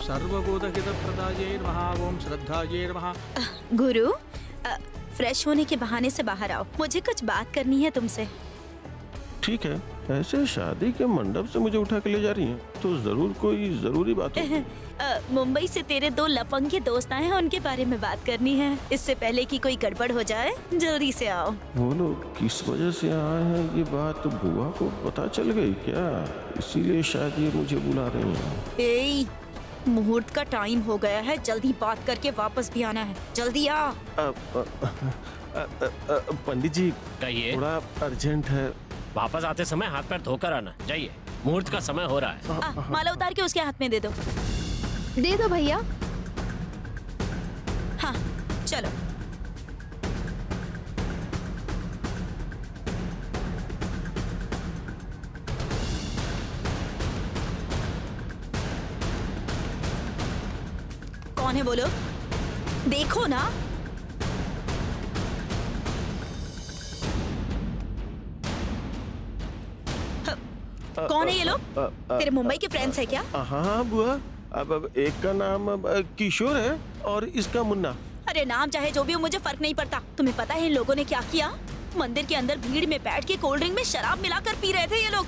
सर्वभूतहितप्रदायै नमः। ओम श्रद्धायै नमः। गुरु, फ्रेश होने के बहाने से बाहर आओ, मुझे कुछ बात करनी है तुमसे। ठीक है, ऐसे शादी के मंडप से मुझे उठा के ले जा रही हैं तो जरूर कोई जरूरी बात होगी। मुंबई से तेरे 2 लफंगे दोस्त आए हैं, उनके बारे में बात करनी है। इससे पहले कि कोई गड़बड़ हो जाए, जल्दी से आओ। वो लोग किस वजह से आए हैं ये बात बुआ को पता चल गई क्या? इसीलिए शायद ये मुझे बुला रही हैं। ए, मुहूर्त का टाइम हो गया है, जल्दी बात करके वापस भी आना है, जल्दी आ। पंडित जी, कहिए। थोड़ा अर्जेंट है। वापस आते समय हाथ पैर धोकर आना, जाइए, मुहूर्त का समय हो रहा है। माला उतार के उसके हाथ में दे दो। दे दो भैया। हाँ, चलो। कौन है बोलो? देखो ना। कौन है ये लोग? तेरे मुंबई के फ्रेंड्स है क्या? हाँ बुआ, अब एक का नाम किशोर है और इसका मुन्ना। अरे नाम चाहे जो भी हो, मुझे फर्क नहीं पड़ता। तुम्हें पता है इन लोगों ने क्या किया? मंदिर के अंदर भीड़ में बैठ के कोल्ड ड्रिंक में शराब मिलाकर पी रहे थे ये लोग।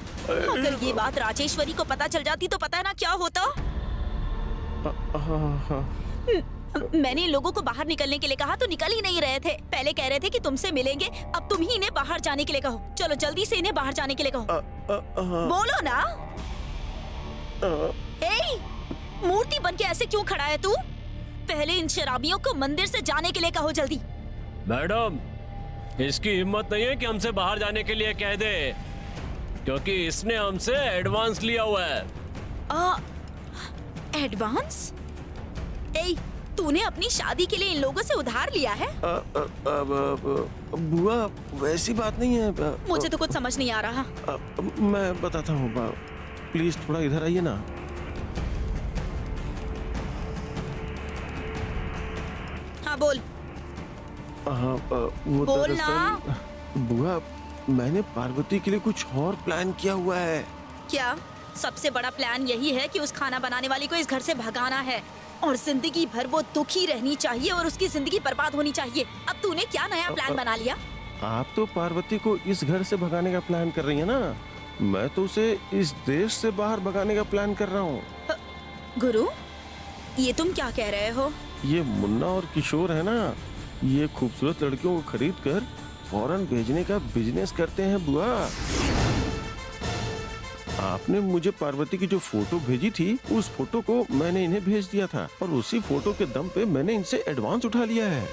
अगर ये बात राजेश्वरी को पता चल जाती तो पता है ना क्या होता। मैंने इन लोगों को बाहर निकलने के लिए कहा तो निकल ही नहीं रहे थे। पहले कह रहे थे कि तुमसे मिलेंगे, अब तुम ही इन्हें बाहर जाने के लिए कहो। चलो जल्दी से इन्हें बाहर जाने के लिए कहो। बोलो ना। मूर्ति बन के ऐसे क्यों खड़ा है तू? पहले इन शराबियों को मंदिर से जाने के लिए कहो जल्दी। मैडम, इसकी हिम्मत नहीं है कि हमसे बाहर जाने के लिए कह दे, क्योंकि इसने हमसे एडवांस लिया हुआ है। एडवांस? तूने अपनी शादी के लिए इन लोगों से उधार लिया है? बुआ वैसी बात नहीं है। मुझे तो कुछ समझ नहीं आ रहा। मैं बताता हूँ, प्लीज थोड़ा इधर आइए ना। हाँ बोल। वो बोल ना। बुआ, मैंने पार्वती के लिए कुछ और प्लान किया हुआ है। क्या? सबसे बड़ा प्लान यही है कि उस खाना बनाने वाली को इस घर से भगाना है और जिंदगी भर वो दुखी रहनी चाहिए और उसकी जिंदगी बर्बाद होनी चाहिए। अब तूने क्या नया प्लान बना लिया? आप तो पार्वती को इस घर से भगाने का प्लान कर रही है ना, मैं तो उसे इस देश से बाहर भगाने का प्लान कर रहा हूँ। गुरु, ये तुम क्या कह रहे हो? ये मुन्ना और किशोर है ना, ये खूबसूरत लड़कियों को खरीद कर फौरन भेजने का बिजनेस करते हैं बुआ। आपने मुझे पार्वती की जो फोटो भेजी थी, उस फोटो को मैंने इन्हें भेज दिया था और उसी फोटो के दम पे मैंने इनसे एडवांस उठा लिया है।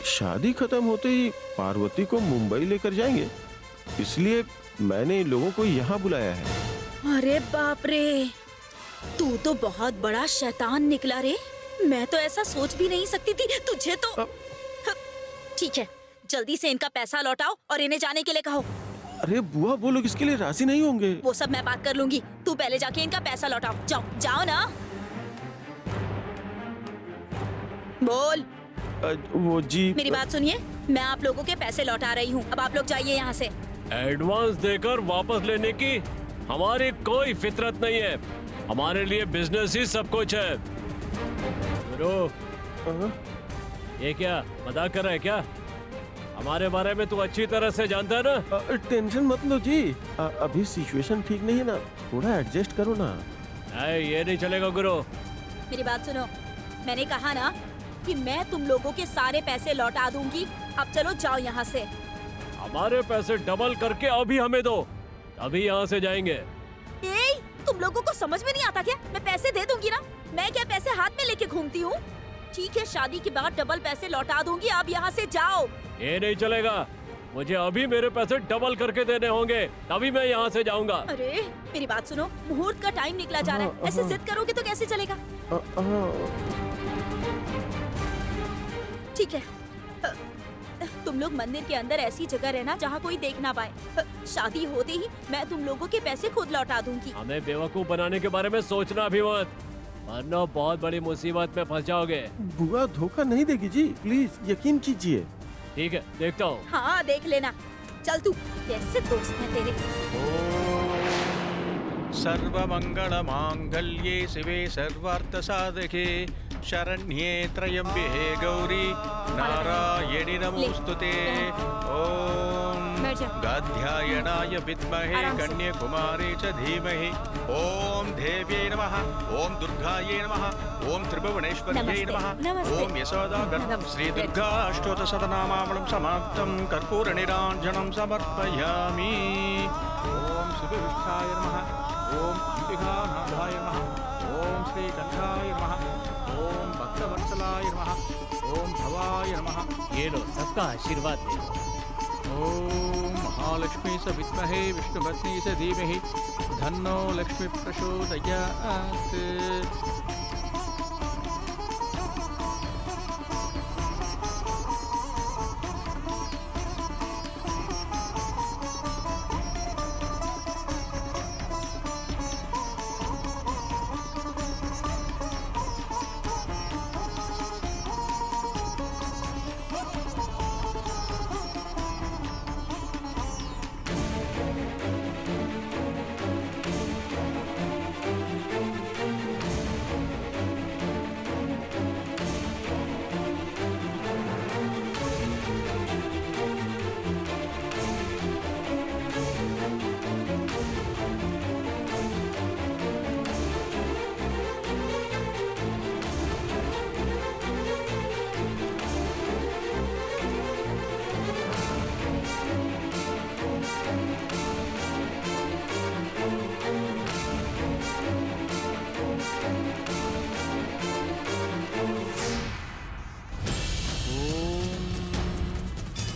शादी खत्म होते ही पार्वती को मुंबई लेकर जाएंगे, इसलिए मैंने इन लोगों को यहाँ बुलाया है। अरे बाप रे, तू तो बहुत बड़ा शैतान निकला रे। मैं तो ऐसा सोच भी नहीं सकती थी। तुझे तो ठीक है, जल्दी से इनका पैसा लौटाओ और इन्हें जाने के लिए कहो। अरे बुआ, वो लोग इसके लिए राजी नहीं होंगे। वो सब मैं बात कर लूंगी, तू पहले जाके इनका पैसा लौटाओ। जाओ जाओ ना। बोल। वो जी, मेरी बात सुनिए, मैं आप लोगों के पैसे लौटा रही हूँ। अब आप लोग जाइए यहाँ से। एडवांस देकर वापस लेने की हमारी कोई फितरत नहीं है। हमारे लिए बिजनेस ही सब कुछ है। ये क्या मजाक कर रहा है क्या? हमारे बारे में तू अच्छी तरह से जानता है ना। टेंशन मत लो जी, अभी सिचुएशन ठीक नहीं है ना, थोड़ा एडजस्ट करो ना। ये नहीं चलेगा गुरु। मेरी बात सुनो, मैंने कहा ना कि मैं तुम लोगों के सारे पैसे लौटा दूंगी। अब चलो जाओ यहाँ से। हमारे पैसे डबल करके अभी हमें दो, अभी यहाँ से जाएंगे। तुम लोगों को समझ में नहीं आता क्या? मैं पैसे दे दूंगी ना, मैं क्या पैसे हाथ में लेके घूमती हूँ? ठीक है, शादी के बाद डबल पैसे लौटा दूंगी। आप यहाँ से जाओ। ये नहीं चलेगा, मुझे अभी मेरे पैसे डबल करके देने होंगे, तभी मैं यहाँ से जाऊँगा। अरे मेरी बात सुनो, मुहूर्त का टाइम निकला जा रहा है, ऐसे जिद करोगे तो कैसे चलेगा? ठीक है, तुम लोग मंदिर के अंदर ऐसी जगह रहना जहाँ कोई देख ना पाए। शादी होते ही मैं तुम लोगों के पैसे खुद लौटा दूंगी। हमें बेवकूफ बनाने के बारे में सोचना भी मत, वरना बहुत बड़ी मुसीबत में फंस जाओगे। बुआ धोखा नहीं देगी जी, प्लीज यकीन कीजिए। ठीक है, देखता हूँ। हाँ देख लेना। चल तू, कैसे दोस्त है तेरे। सर्वमङ्गलमाङ्गल्ये शिवे सर्वार्थसाधके शरण्ये त्र्यम्बके गौरी नारायणि नमोस्तुते। ॐ गाध्यायणाय विद्महे कन्याकुमारी च धीमहि। ॐ देव्यै नमः। ॐ दुर्गायै नमः। ॐ त्रिभुवनेश्वर्यै नमः। ॐ यशोदागर्भं श्रीदुर्गा अष्टोत्तरशतनामावलिं समाप्तं कर्पूरनिराञ्जनं समर्पयामि। ॐ श्रीविष्ठाय नमः। ॐ अम्बिकानाथाय नमः। ॐ श्रीकण्ठाय नमः। ॐ भक्तवत्सलाय नमः। ॐ भवाय नमः। ये लो सबका आशीर्वाद दे। ॐ महालक्ष्मी स विद्महे विष्णुपत्नी स धीमहि धन्नो लक्ष्मी प्रचोदयात्।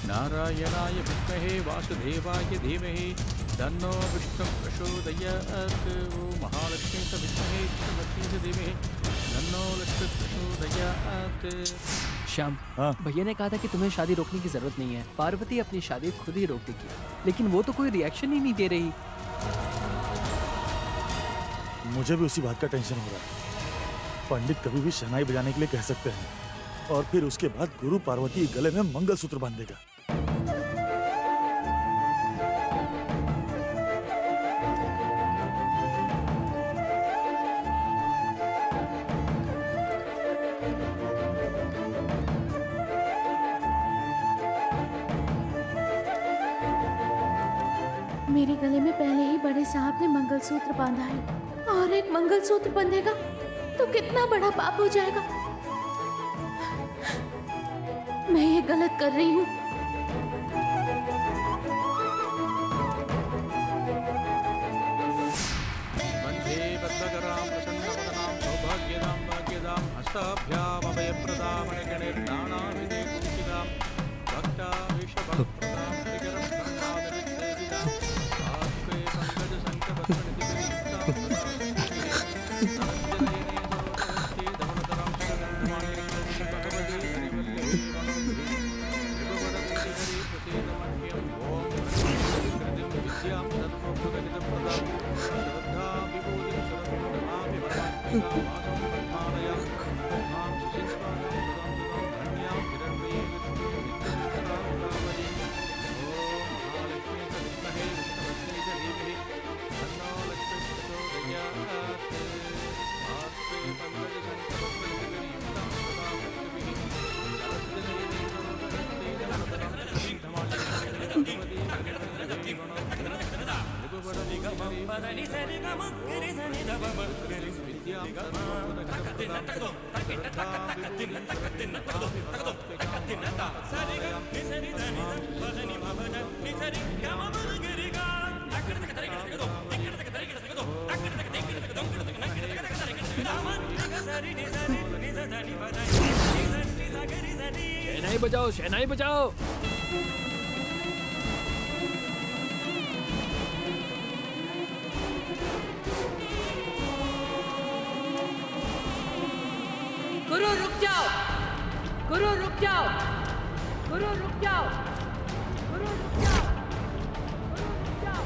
नारायणाय विद्महे वासुदेवाय धीमहि तन्नो विष्णुः प्रचोदयात्। ॐ महालक्ष्मी च विद्महे विष्णुपत्नी च धीमहि तन्नो लक्ष्मी प्रचोदयात्। श्याम, भैया ने कहा था कि तुम्हें शादी रोकने की जरूरत नहीं है। पार्वती अपनी शादी खुद ही रोक देगी, लेकिन वो तो कोई रिएक्शन ही नहीं दे रही। मुझे भी उसी बात का टेंशन हो रहा है। पंडित कभी भी शहनाई बजाने के लिए कह सकते हैं और फिर उसके बाद गुरु पार्वती गले में मंगलसूत्र बांध देगा। मेरे गले में पहले ही बड़े साहब ने मंगलसूत्र बांधा है, और एक मंगलसूत्र बंधेगा तो कितना बड़ा पाप हो जाएगा। मैं ये गलत कर रही हूँ। वन्दे पद्मकरां प्रसन्नवदनां सौभाग्यदां भाग्यदां हस्ताभ्यामभयप्रदां मणिगणैर्नानाविधे पूजितां भक्ताभिषभक्प्रदां हरिकरस्कन्धादिविसेवितां आश्वे पङ्कजसङ्कपद्मनिधिकरीप्तां धवलतरां सुगन्धमालिनीं भगवती हरिवल्लभी मनोभिः त्रिभुवनगुरुहरि प्रसीदमह्यं ॐ कृतिं विद्यां सर्वभूतहितप्रदां श्रद्धा विभूतिं सर्वभूतमापि परमात्मिकां वासं पद्मालयां मां सुशिष्टां सदां धन्यां हिरण्मयीं विष्णुविद्यां कामयीं। ॐ महालक्ष्मी च विद्महे विष्णुपत्नी च धीमहि तन्नो लक्ष्मी प्रचोदयात्। आस्ते पङ्कजसङ्कपद्मनिधिकरीप्तां सदा भक्तिभिः सरस्वतीदेवी सर्वशक्ति धनधरां सुगन्धमालिनीं भगवती शहनाई बजाओ, शहनाई बजाओ। गुरु रुक जाओ, गुरु रुक जाओ, गुरु रुक जाओ, गुरु रुक जाओ, गुरु रुक जाओ।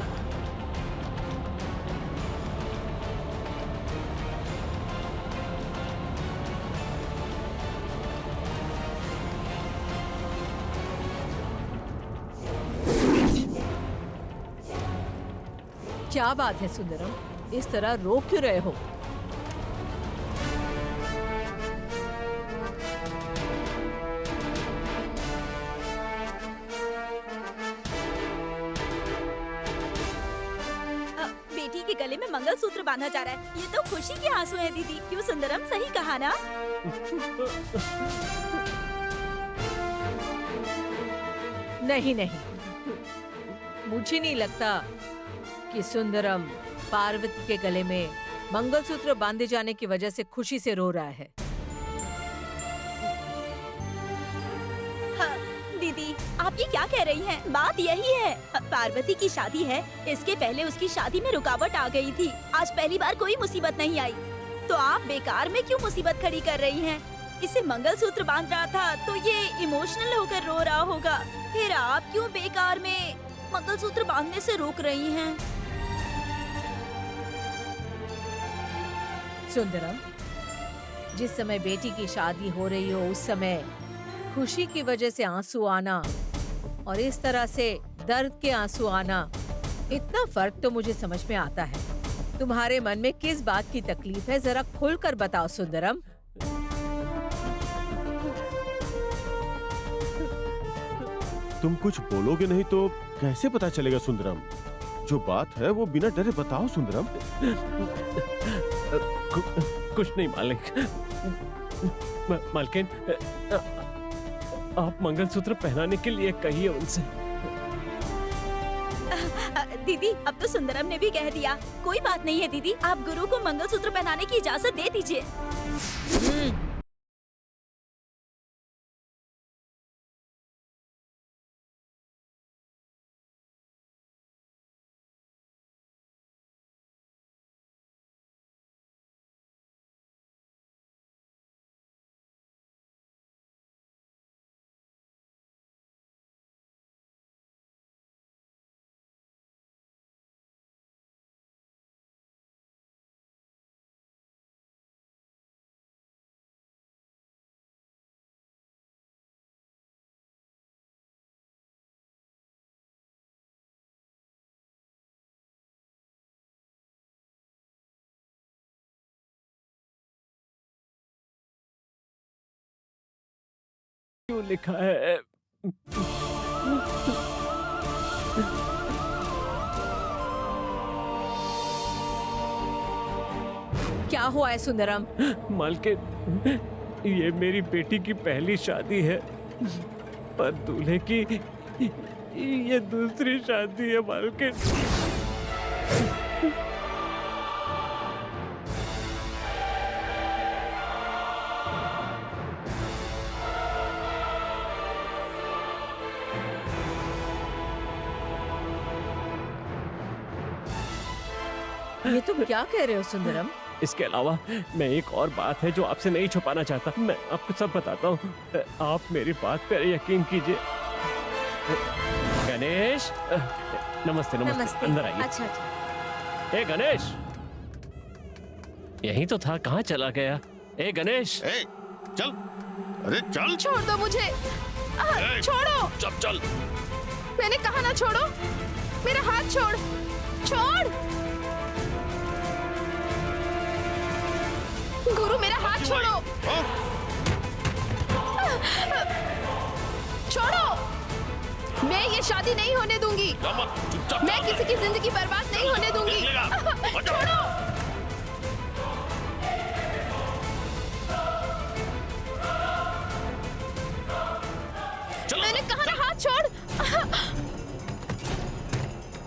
क्या बात है सुंदरम, इस तरह रो क्यों रहे हो? बेटी के गले में मंगलसूत्र बांधा जा रहा है। ये तो खुशी के आंसू है दीदी। क्यों सुंदरम, सही कहा ना? नहीं नहीं, मुझे नहीं लगता कि सुंदरम पार्वती के गले में मंगलसूत्र बांधे जाने की वजह से खुशी से रो रहा है। हाँ, दीदी आप ये क्या कह रही हैं? बात यही है, पार्वती की शादी है, इसके पहले उसकी शादी में रुकावट आ गई थी। आज पहली बार कोई मुसीबत नहीं आई, तो आप बेकार में क्यों मुसीबत खड़ी कर रही हैं? इसे मंगलसूत्र बांध रहा था तो ये इमोशनल होकर रो रहा होगा। फिर आप क्यों बेकार में मंगलसूत्र बांधने से रोक रही हैं? सुंदरम, जिस समय बेटी की शादी हो रही हो उस समय खुशी की वजह से आंसू आना और इस तरह से दर्द के आंसू आना, इतना फर्क तो मुझे समझ में आता है। तुम्हारे मन में किस बात की तकलीफ है, जरा खुलकर बताओ सुंदरम। तुम कुछ बोलोगे नहीं तो कैसे पता चलेगा सुंदरम? जो बात है वो बिना डरे बताओ सुंदरम। कुछ नहीं मालिक। मालकिन, आप मंगलसूत्र पहनाने के लिए कहिए उनसे। दीदी अब तो सुंदरम ने भी कह दिया। कोई बात नहीं है दीदी, आप गुरु को मंगलसूत्र पहनाने की इजाजत दे दीजिए। क्यों लिखा है? क्या हुआ है सुंदरम? मालकिन, ये मेरी बेटी की पहली शादी है, पर दूल्हे की ये दूसरी शादी है मालकिन। ये तुम क्या कह रहे हो सुंदरम? इसके अलावा मैं एक और बात है जो आपसे नहीं छुपाना चाहता। मैं आपको सब बताता हूँ, आप मेरी बात पर यकीन कीजिए। गणेश, नमस्ते नमस्ते, अंदर आइए। अच्छा अच्छा। ए गणेश, यही तो था, कहाँ चला गया? ए गणेश, ए, चल, अरे चल। छोड़ दो मुझे। छोड़ो। चल चल। मैंने कहा ना छोड़ो। मेरा हाथ छोड़। छोड़। गुरु मेरा हाथ छोड़ो। छोड़ो। मैं ये शादी नहीं होने दूंगी। मैं किसी की जिंदगी बर्बाद नहीं होने दूंगी। छोड़ो। मैंने कहा ना हाथ छोड़।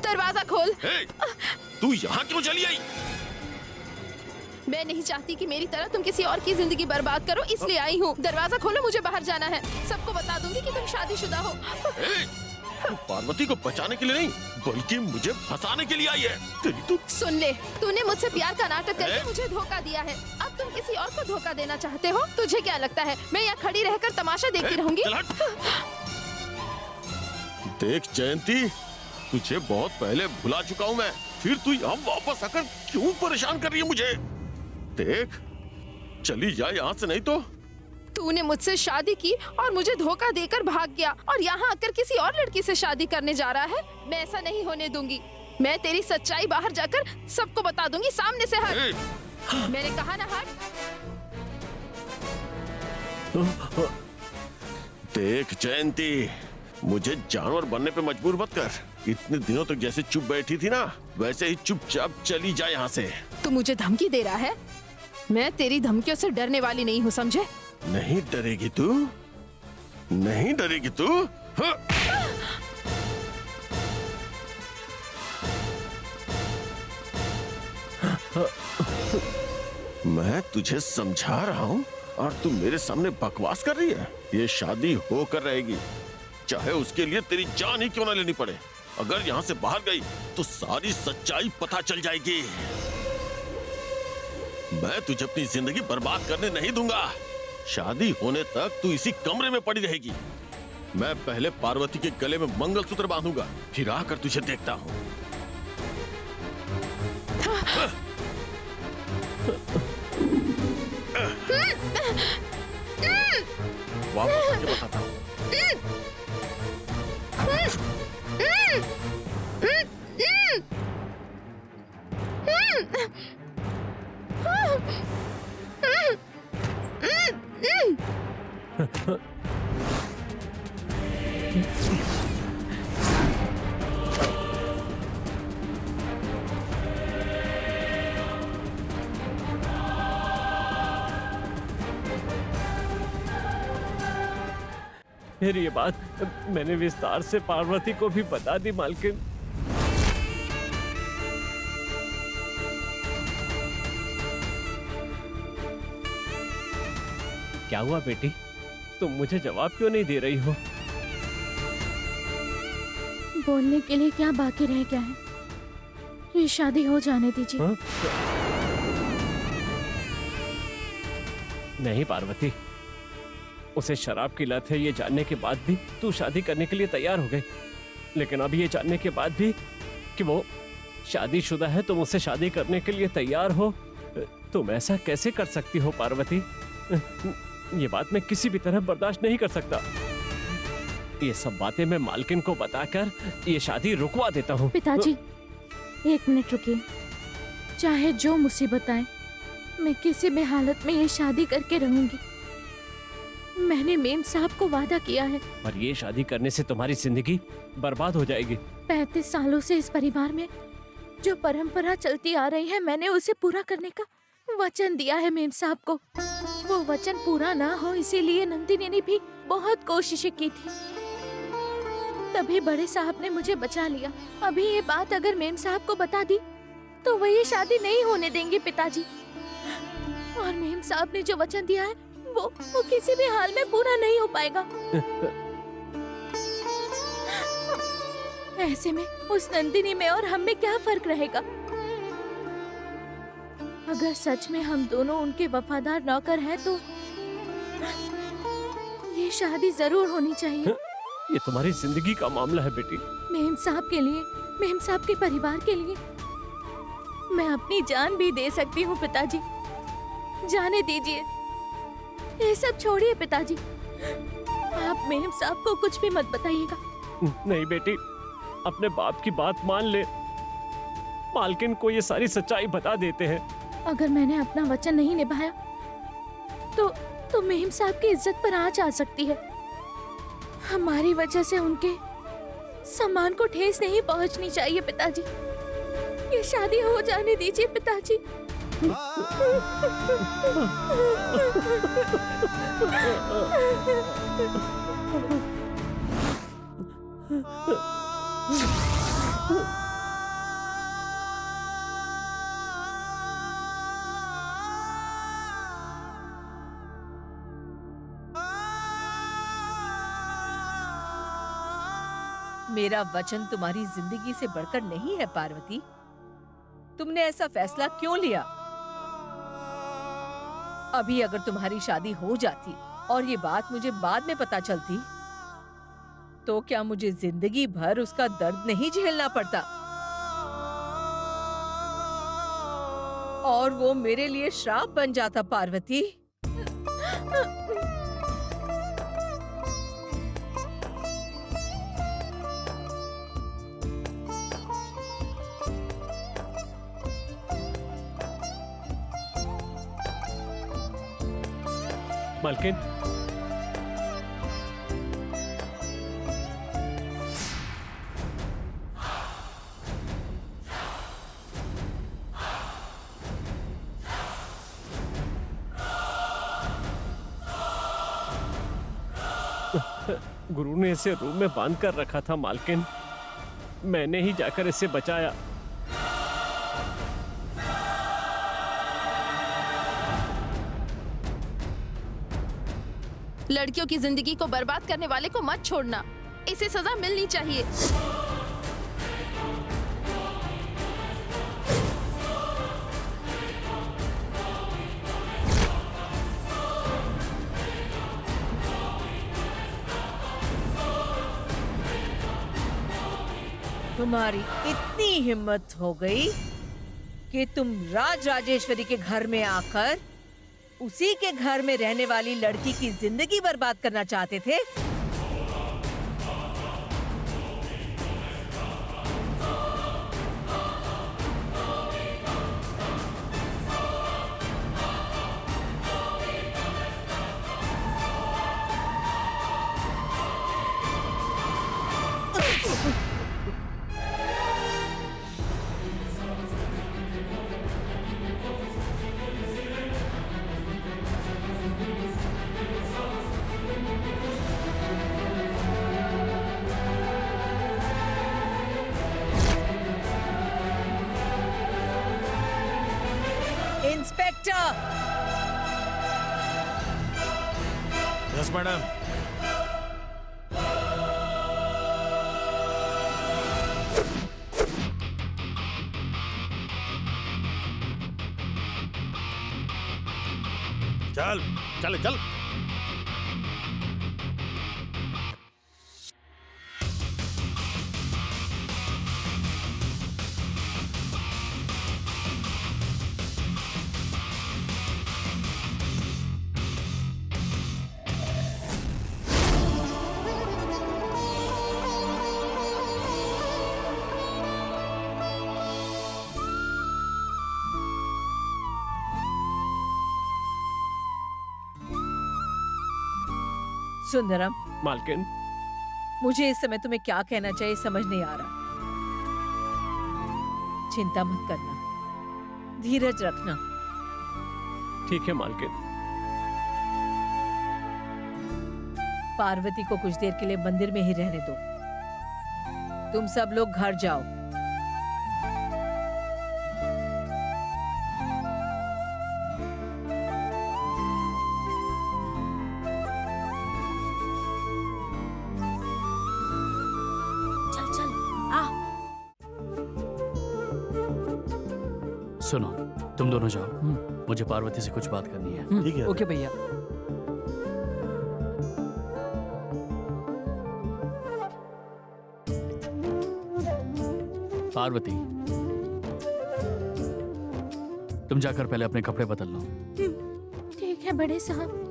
दरवाजा खोल। तू यहाँ क्यों चली आई? मैं नहीं चाहती कि मेरी तरह तुम किसी और की जिंदगी बर्बाद करो, इसलिए आई हूँ। दरवाजा खोलो, मुझे बाहर जाना है। सबको बता दूंगी कि तुम शादीशुदा हो। तू पार्वती को बचाने के लिए नहीं, बल्कि मुझे फंसाने के लिए आई है। तेरी तो सुन ले, तूने मुझसे प्यार का नाटक करके मुझे धोखा दिया है। अब तुम किसी और को धोखा देना चाहते हो? तुझे क्या लगता है मैं यहाँ खड़ी रहकर तमाशा देखती रहूंगी? देख जयंती, तुझे बहुत पहले भुला चुका हूँ मैं, फिर तू यहाँ वापस आकर क्यों परेशान कर रही है मुझे? देख, चली जा यहाँ से, नहीं तो। तूने मुझसे शादी की और मुझे धोखा देकर भाग गया और यहाँ आकर किसी और लड़की से शादी करने जा रहा है। मैं ऐसा नहीं होने दूंगी। मैं तेरी सच्चाई बाहर जाकर सबको बता दूंगी। सामने से हट। ए, मैंने कहा ना हट। देख जयंती, मुझे जानवर बनने पे मजबूर मत कर। इतने दिनों तक जैसे चुप बैठी थी ना, वैसे ही चुपचाप चली जा यहाँ से। तू मुझे धमकी दे रहा है? मैं तेरी धमकियों से डरने वाली नहीं हूँ, समझे? नहीं डरेगी तू? नहीं डरेगी तू? हाँ। मैं तुझे समझा रहा हूँ और तू मेरे सामने बकवास कर रही है। ये शादी होकर रहेगी, चाहे उसके लिए तेरी जान ही क्यों ना लेनी पड़े। अगर यहाँ से बाहर गई तो सारी सच्चाई पता चल जाएगी। मैं तुझे अपनी जिंदगी बर्बाद करने नहीं दूंगा। शादी होने तक तू इसी कमरे में पड़ी रहेगी। मैं पहले पार्वती के गले में मंगलसूत्र बांधूंगा, फिर आकर तुझे देखता हूँ। वापस आके बताता हूँ। फिर ये बात मैंने विस्तार से पार्वती को भी बता दी मालकिन। क्या हुआ बेटी, तुम मुझे जवाब क्यों नहीं दे रही हो? बोलने के लिए क्या बाकी रह गया है? ये शादी हो जाने दीजिए। हाँ? नहीं पार्वती, उसे शराब की लत है ये जानने के बाद भी तू शादी करने के लिए तैयार हो गई। लेकिन अभी ये जानने के बाद भी कि वो शादीशुदा है, तुम उससे शादी करने के लिए तैयार हो? तुम ऐसा कैसे कर सकती हो पार्वती? ये बात मैं किसी भी तरह बर्दाश्त नहीं कर सकता। ये सब बातें मैं मालकिन को बताकर ये शादी रुकवा देता हूँ। पिताजी, 1 मिनट रुकिए। चाहे जो मुसीबत आए, मैं किसी भी हालत में ये शादी करके रहूंगी। मैंने मेम साहब को वादा किया है। पर ये शादी करने से तुम्हारी जिंदगी बर्बाद हो जाएगी। 35 सालों से इस परिवार में जो परंपरा चलती आ रही है, मैंने उसे पूरा करने का वचन दिया है मेम साहब को। वो वचन पूरा ना हो, इसीलिए नंदिनी ने भी बहुत कोशिशें की थी। तभी बड़े साहब ने मुझे बचा लिया। अभी ये बात अगर मेम साहब को बता दी तो वो ये शादी नहीं होने देंगे पिताजी। और मेम साहब ने जो वचन दिया है वो किसी भी हाल में पूरा नहीं हो पाएगा। ऐसे में उस नंदिनी में और हम में क्या फर्क रहेगा? अगर सच में हम दोनों उनके वफादार नौकर हैं तो ये शादी जरूर होनी चाहिए। ये तुम्हारी जिंदगी का मामला है बेटी। मेम साहब के लिए, मेम साहब के परिवार के लिए मैं अपनी जान भी दे सकती हूँ पिताजी। जाने दीजिए, ये सब छोड़िए पिताजी। आप मेम साहब को कुछ भी मत बताइएगा। नहीं बेटी, अपने बाप की बात मान ले। मालकिन को ये सारी सच्चाई बता देते हैं। अगर मैंने अपना वचन नहीं निभाया तो मेम साहब की इज्जत पर आंच आ सकती है। हमारी वजह से उनके सम्मान को ठेस नहीं पहुंचनी चाहिए पिताजी। ये शादी हो जाने दीजिए पिताजी। मेरा वचन तुम्हारी जिंदगी से बढ़कर नहीं है पार्वती। तुमने ऐसा फैसला क्यों लिया? अभी अगर तुम्हारी शादी हो जाती और ये बात मुझे बाद में पता चलती तो क्या मुझे जिंदगी भर उसका दर्द नहीं झेलना पड़ता? और वो मेरे लिए श्राप बन जाता पार्वती। मालकिन, गुरु ने इसे रूम में बांध कर रखा था मालकिन। मैंने ही जाकर इसे बचाया। लड़कियों की जिंदगी को बर्बाद करने वाले को मत छोड़ना, इसे सजा मिलनी चाहिए। तुम्हारी इतनी हिम्मत हो गई कि तुम राज राजेश्वरी के घर में आकर उसी के घर में रहने वाली लड़की की जिंदगी बर्बाद करना चाहते थे। इंस्पेक्टर! Yes madam. चल चल चल। सुंदरम, मालकिन, मुझे इस समय तुम्हें क्या कहना चाहिए समझ नहीं आ रहा। चिंता मत करना, धीरज रखना। ठीक है मालकिन। पार्वती को कुछ देर के लिए मंदिर में ही रहने दो। तुम सब लोग घर जाओ। चल चल आ। सुनो, तुम दोनों जाओ, मुझे पार्वती से कुछ बात करनी है। ठीक है। ओके भैया। पार्वती, तुम जाकर पहले अपने कपड़े बदल लो। ठीक है बड़े साहब।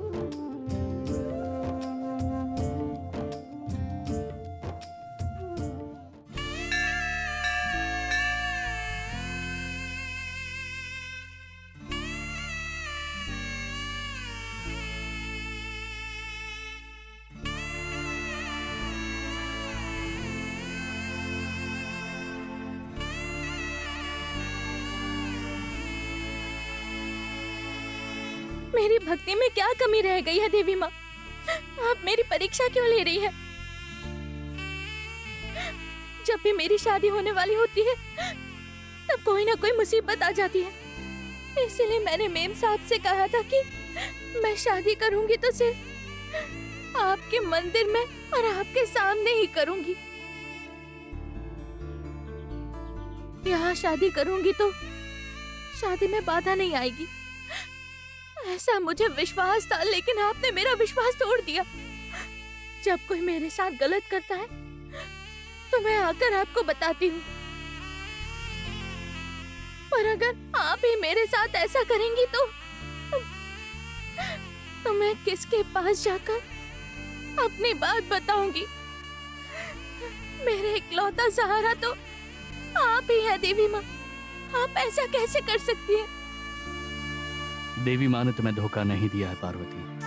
मेरी भक्ति में क्या कमी रह गई है देवी माँ? आप मेरी परीक्षा क्यों ले रही है? जब भी मेरी शादी होने वाली होती है तब कोई ना कोई मुसीबत आ जाती है। इसलिए मैंने मेम साहब से कहा था कि मैं शादी करूंगी तो सिर्फ आपके मंदिर में और आपके सामने ही करूंगी। यहाँ शादी करूंगी तो शादी में बाधा नहीं आएगी, ऐसा मुझे विश्वास था। लेकिन आपने मेरा विश्वास तोड़ दिया। जब कोई मेरे साथ गलत करता है तो मैं आकर आपको बताती हूँ, पर अगर आप ही मेरे साथ ऐसा करेंगी तो मैं किसके पास जाकर अपनी बात बताऊंगी? मेरे इकलौता सहारा तो आप ही है देवी माँ। आप ऐसा कैसे कर सकती हैं? देवी माँ ने तुम्हें धोखा नहीं दिया है पार्वती।